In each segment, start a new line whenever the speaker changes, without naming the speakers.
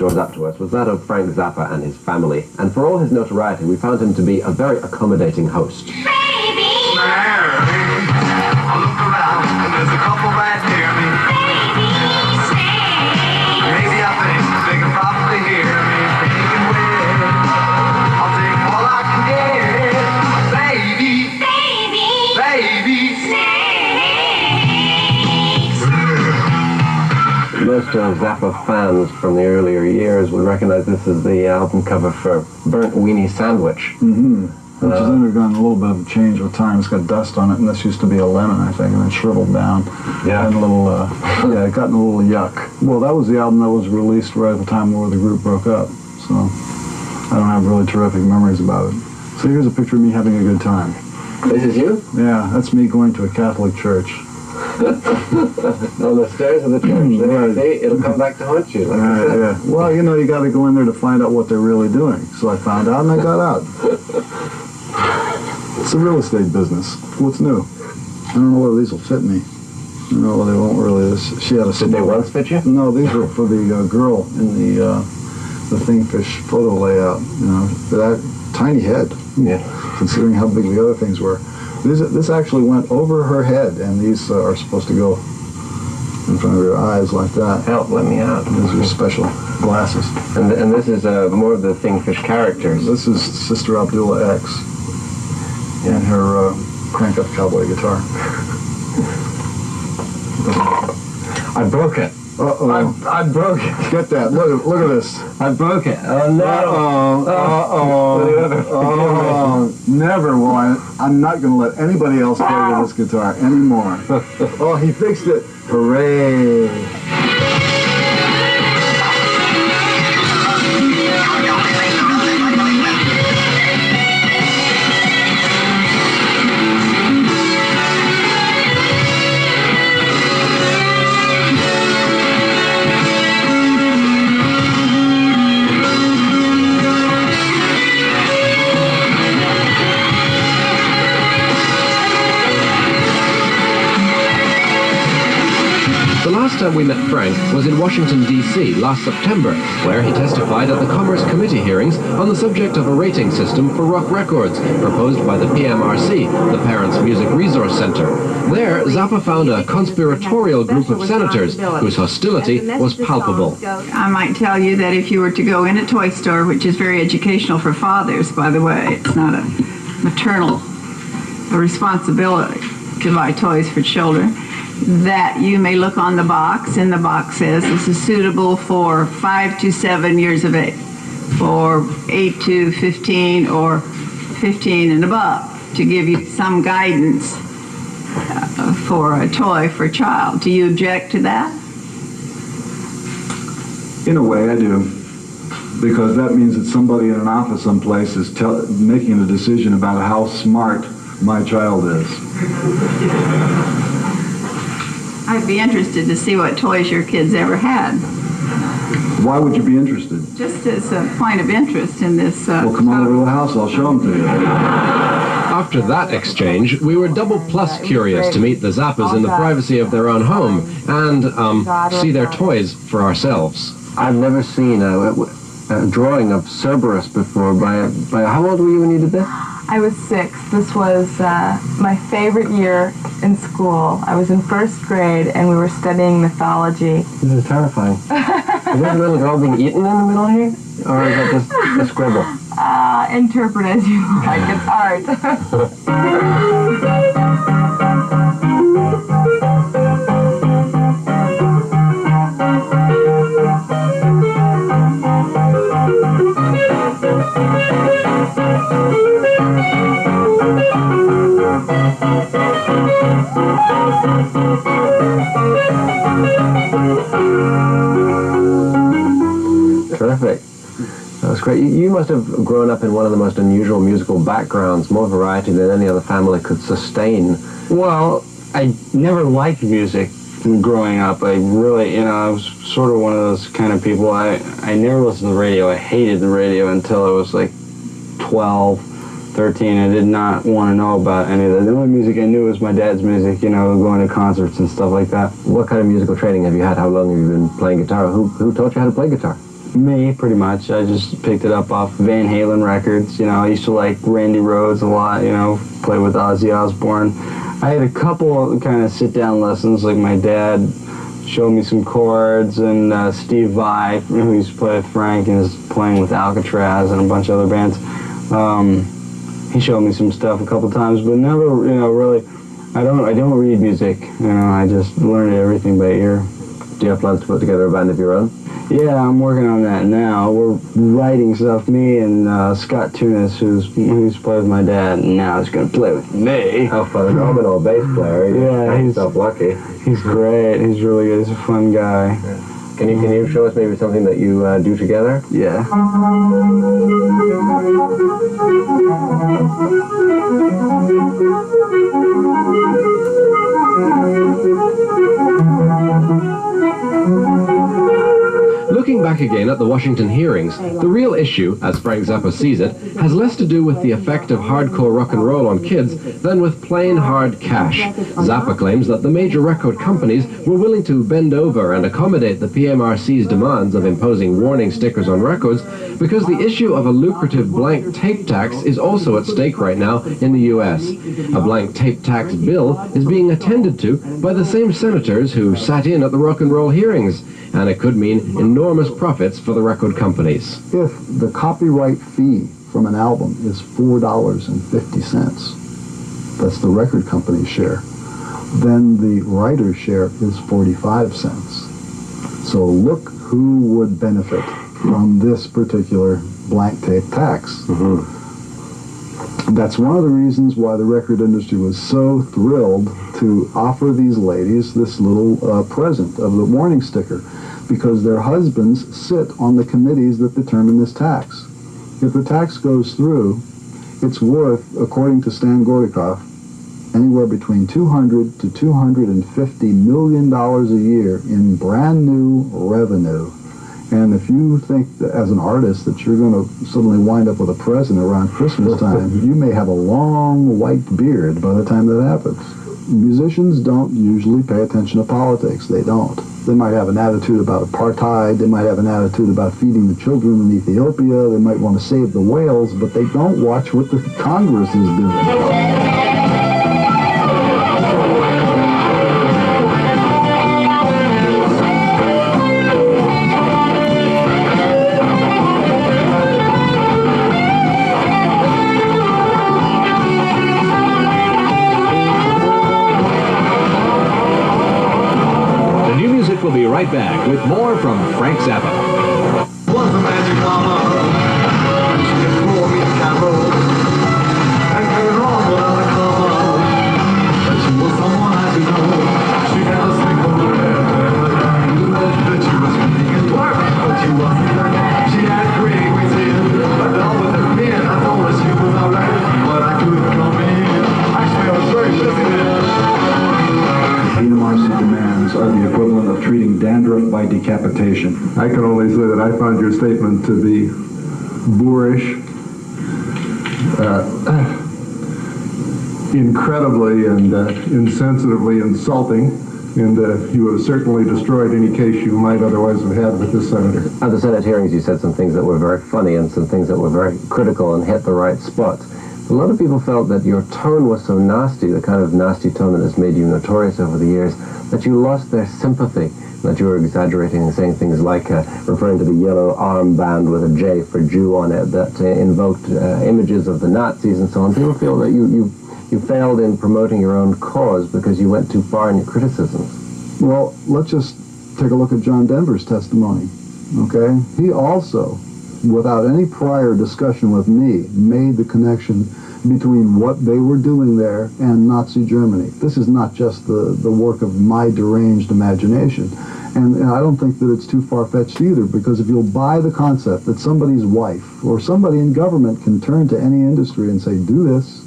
doors up to us was that of Frank Zappa and his family, and for all his notoriety, we found him to be a very accommodating host.
Baby! I look around and there's a couple right near me. Baby, stay. Maybe I think they can probably hear me. Big and wet. I'll take all I can get. Baby, baby, baby, snakes.
Most Zappa fans from the earlier years would recognize this as the album cover for Burnt Weenie Sandwich.
Mm-hmm. Which has undergone a little bit of a change with time. It's got dust on it, and this used to be a lemon, I think, and then shriveled down.
Yeah.
And a little, yeah, it got a little yuck. Well, that was the album that was released right at the time where the group broke up, so I don't have really terrific memories about it. So here's a picture of me having a good time.
This is you?
Yeah, that's me going to a Catholic church.
On the stairs of the church.
Right.
See, it'll come back to haunt you. Like I said.
Yeah. Well, you know, you got to go in there to find out what they're really doing. So I found out and I got out. It's a real estate business. What's new? I don't know whether these will fit me. No, they won't really. She had a.
Did they once fit you?
No, these were for the girl in the Thingfish photo layout. You know, that tiny head.
Yeah.
Considering how big the other things were. This actually went over her head, and these are supposed to go in front of her eyes like that.
Help, let me out.
These are special glasses.
And this is more of the Thingfish characters.
This is Sister Abdullah X and her crank-up cowboy guitar.
I broke it.
Uh-oh.
I broke it.
Get that. Look at this.
I broke it. Oh, no.
Uh-oh. Never will I'm not going to let anybody else play with this guitar anymore. Oh, he fixed it. Hooray.
The last time we met Frank was in Washington, D.C. last September, where he testified at the Commerce Committee hearings on the subject of a rating system for rock records proposed by the PMRC, the Parents Music Resource Center. There, Zappa found a conspiratorial group of senators whose hostility was palpable.
I might tell you that if you were to go in a toy store, which is very educational for fathers, by the way, it's not a maternal responsibility to buy toys for children, that you may look on the box, and the box says this is suitable for 5 to 7 years of age, for 8 to 15, or 15 and above, to give you some guidance for a toy for a child. Do you object to that?
In a way, I do. Because that means that somebody in an office someplace is making a decision about how smart my child is.
I'd be interested to see what toys your kids ever had.
Why would you be interested?
Just as a point of interest in this...
Well, come on over to the house. I'll show them to you.
After that exchange, we were double plus curious to meet the Zappas in the privacy of their own home and see their toys for ourselves. I've never seen a drawing of Cerberus before by how old were you when you did this?
I was 6. This was my favorite year in school. I was in 1st grade, and we were studying mythology.
This is terrifying. Is there a little girl being eaten in the middle here? Or is that just a scribble?
Interpret as you like. It's art.
Terrific. That was great. You must have grown up in one of the most unusual musical backgrounds, more variety than any other family could sustain.
Well, I never liked music growing up. I really, I was sort of one of those kind of people. I never listened to the radio. I hated the radio until I was like 12, 13. I did not want to know about any of that. The only music I knew was my dad's music, going to concerts and stuff like that.
What kind of musical training have you had? How long have you been playing guitar? Who taught you how to play guitar?
Me, pretty much. I just picked it up off Van Halen records. You know, I used to like Randy Rhoads a lot, you know, play with Ozzy Osbourne. I had a couple kind of sit-down lessons, like my dad showed me some chords, and Steve Vai, who used to play with Frank and is playing with Alcatraz and a bunch of other bands. He showed me some stuff a couple times, but never, you know, really. I don't read music. You know, I just learned everything by ear.
Do you have plans to put together a band of your own?
Yeah, I'm working on that now. We're writing stuff. Me and Scott Tunis, who used to play with my dad, and now he's going to play with me.
Oh, phenomenal bass player.
Yeah,
he's so lucky.
He's great. He's really good. He's a fun guy.
Yeah. Can you show us maybe something that you do together?
Yeah.
Looking back again at the Washington hearings, the real issue, as Frank Zappa sees it, has less to do with the effect of hardcore rock and roll on kids than with plain hard cash. Zappa claims that the major record companies were willing to bend over and accommodate the PMRC's demands of imposing warning stickers on records because the issue of a lucrative blank tape tax is also at stake right now in the U.S. A blank tape tax bill is being attended to by the same senators who sat in at the rock and roll hearings, and it could mean enormous profits for the record companies.
If the copyright fee from an album is $4.50, that's the record company's share, then the writer's share is 45 cents. So look who would benefit from this particular blank tape tax.
Mm-hmm.
That's one of the reasons why the record industry was so thrilled to offer these ladies this little present of the warning sticker, because their husbands sit on the committees that determine this tax. If the tax goes through, it's worth, according to Stan Gorikoff, anywhere between $200 to $250 million a year in brand new revenue. And if you think that as an artist that you're going to suddenly wind up with a present around Christmas time, you may have a long white beard by the time that happens. Musicians don't usually pay attention to politics. They don't. They might have an attitude about apartheid. They might have an attitude about feeding the children in Ethiopia. They might want to save the whales, but they don't watch what the Congress is doing.
We'll be right back with more from Frank Zappa.
Was a magic mama. She could pour me a carol and turn it on without a comma. But she was someone I should know. She had a single word that she was speaking in work, but she wasn't there. She had great ways in, but all with her men. I told her she was alright, but I couldn't come in. Actually, I was very busy then.
PMRC demands are the equivalent of treating dandruff by decapitation.
I can only say that I found your statement to be boorish, incredibly and insensitively insulting, and you have certainly destroyed any case you might otherwise have had with this senator.
At the Senate hearings, you said some things that were very funny and some things that were very critical and hit the right spots. A lot of people felt that your tone was so nasty, the kind of nasty tone that has made you notorious over the years, that you lost their sympathy, that you were exaggerating and saying things like referring to the yellow armband with a J for Jew on it that invoked images of the Nazis and so on. People feel that you failed in promoting your own cause because you went too far in your criticisms.
Well, let's just take a look at John Denver's testimony, okay? He also, without any prior discussion with me, made the connection between what they were doing there and Nazi Germany. This is not just the work of my deranged imagination. And I don't think that it's too far-fetched either, because if you'll buy the concept that somebody's wife or somebody in government can turn to any industry and say, do this,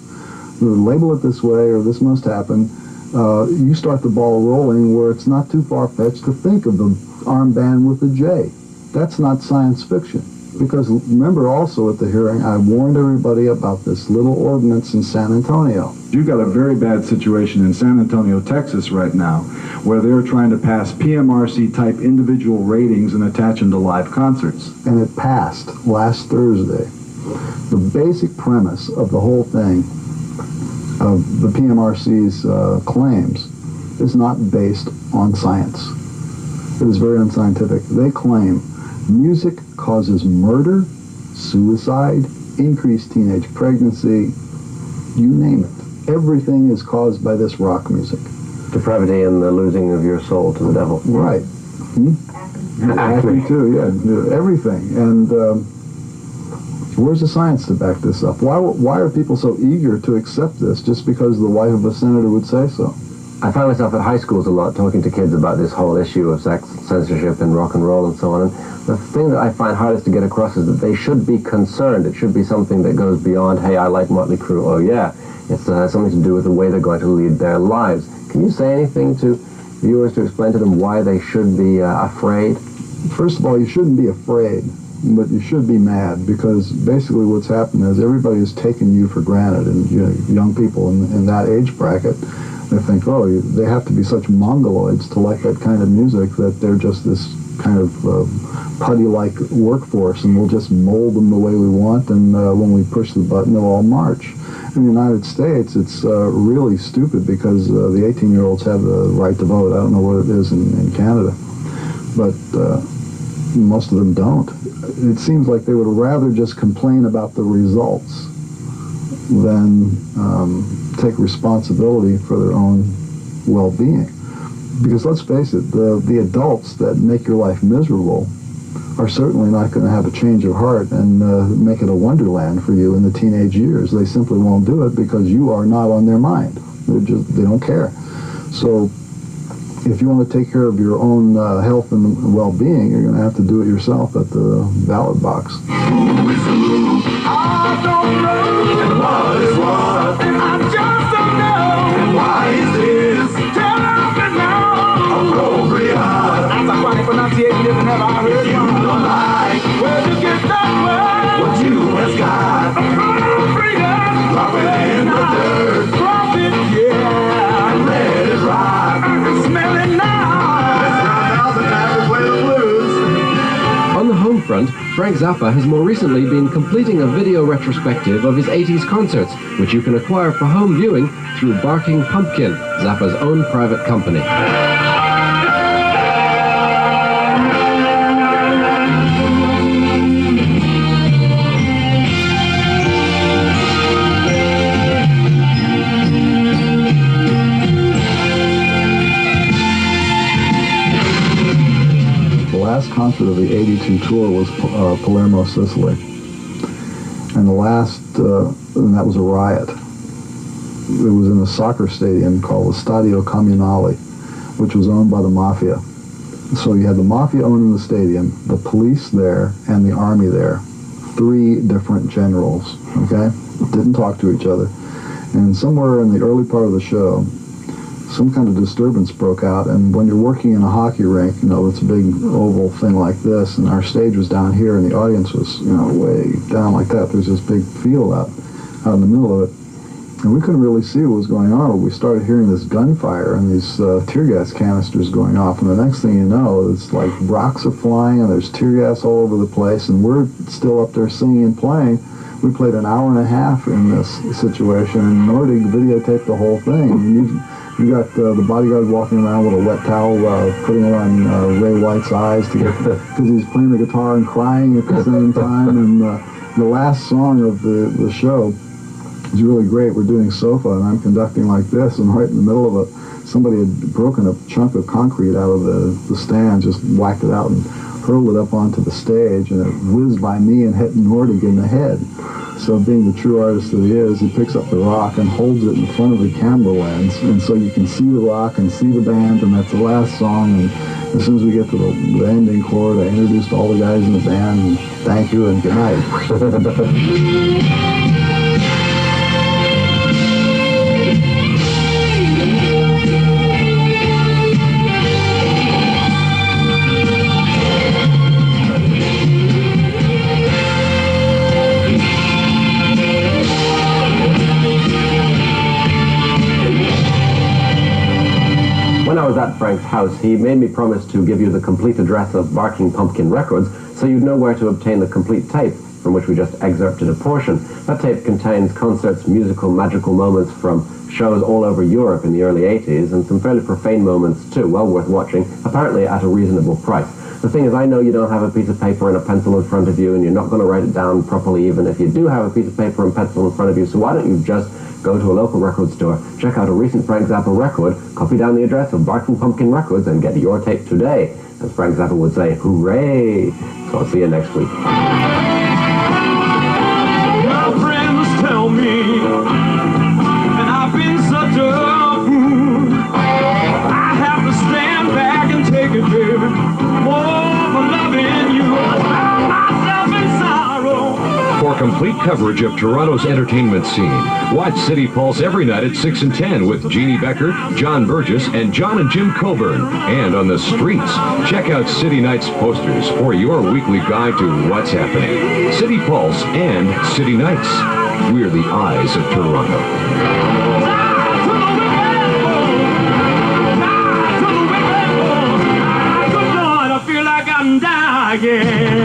label it this way, or this must happen, you start the ball rolling where it's not too far-fetched to think of the armband with the J. That's not science fiction. Because remember also at the hearing, I warned everybody about this little ordinance in San Antonio.
You've got a very bad situation in San Antonio, Texas right now, where they're trying to pass PMRC-type individual ratings and attach them to live concerts.
And it passed last Thursday. The basic premise of the whole thing, of the PMRC's claims, is not based on science. It is very unscientific. They claim music causes murder, suicide, increased teenage pregnancy, you name it. Everything is caused by this rock music.
Depravity and the losing of your soul to the devil.
Right. Acme too, yeah. Everything. And where's the science to back this up? Why are people so eager to accept this just because the wife of a senator would say so?
I find myself at high schools a lot talking to kids about this whole issue of sex censorship and rock and roll and so on. And the thing that I find hardest to get across is that they should be concerned. It should be something that goes beyond, hey, I like Motley Crue. Oh, yeah. It's something to do with the way they're going to lead their lives. Can you say anything to viewers to explain to them why they should be afraid?
First of all, you shouldn't be afraid, but you should be mad, because basically what's happened is everybody has taken you for granted, and young people in that age bracket, they think, oh, they have to be such mongoloids to like that kind of music, that they're just this kind of putty-like workforce, and we'll just mold them the way we want, and when we push the button, they'll all march. In the United States, it's really stupid, because the 18-year-olds have the right to vote. I don't know what it is in Canada, but most of them don't. It seems like they would rather just complain about the results than take responsibility for their own well-being. Because let's face it, the adults that make your life miserable are certainly not going to have a change of heart and make it a wonderland for you in the teenage years. They simply won't do it because you are not on their mind. They don't care. So if you want to take care of your own health and well-being, you're going to have to do it yourself at the ballot box.
I don't know. And what is what? And I just don't know. And why is this? Tell me now. Appropriate. That's a funny pronunciation if you never heard it. If you don't like, where you get that word? What you has got. Appropriate. Drop it in the dirt. Drop it, yeah. And let it rock. I can smell it now. Let's run out the time to play the blues.
On the home front, Frank Zappa has more recently been completing a video retrospective of his 80s concerts, which you can acquire for home viewing through Barking Pumpkin, Zappa's own private company.
The last concert of the 82 tour was Palermo, Sicily. And and that was a riot. It was in a soccer stadium called the Stadio Comunale, which was owned by the mafia. So you had the mafia owning the stadium, the police there, and the army there. 3 different generals, okay? Didn't talk to each other. And somewhere in the early part of the show, some kind of disturbance broke out, and when you're working in a hockey rink, it's a big oval thing like this, and our stage was down here, and the audience was, way down like that. There's this big field out in the middle of it, and we couldn't really see what was going on, but we started hearing this gunfire and these tear gas canisters going off, and the next thing you know, it's like rocks are flying, and there's tear gas all over the place, and we're still up there singing and playing. We played an hour and a half in this situation, and Nordig videotaped the whole thing. And you got the bodyguard walking around with a wet towel, putting it on Ray White's eyes because he's playing the guitar and crying at the same time. And the last song of the show is really great. We're doing Sofa, and I'm conducting like this, and right in the middle of it, somebody had broken a chunk of concrete out of the stand, just whacked it out and hurled it up onto the stage, and it whizzed by me and hit Nordig in the head. So being the true artist that he is, he picks up the rock and holds it in front of the camera lens, and so you can see the rock and see the band, and that's the last song. And as soon as we get to the ending chord, I introduced all the guys in the band, and thank you and good night.
at Frank's house, he made me promise to give you the complete address of Barking Pumpkin Records so you'd know where to obtain the complete tape, from which we just excerpted a portion. That tape contains concerts, musical, magical moments from shows all over Europe in the early 80s, and some fairly profane moments too, well worth watching, apparently at a reasonable price. The thing is, I know you don't have a piece of paper and a pencil in front of you, and you're not going to write it down properly even if you do have a piece of paper and pencil in front of you, so why don't you just go to a local record store, check out a recent Frank Zappa record, copy down the address of Barking Pumpkin Records, and get your tape today. As Frank Zappa would say, hooray! So I'll see you next week.
My friends tell me that I've been such a fool. I have to stand back and take it, baby. More for loving you. I found myself in sorrow.
For complete coverage of Toronto's entertainment scene, watch City Pulse every night at 6 and 10 with Jeannie Becker, John Burgess, and John and Jim Coburn. And on the streets, check out City Nights posters for your weekly guide to what's happening. City Pulse and City Nights. We're the eyes of Toronto.
I feel like I'm dying.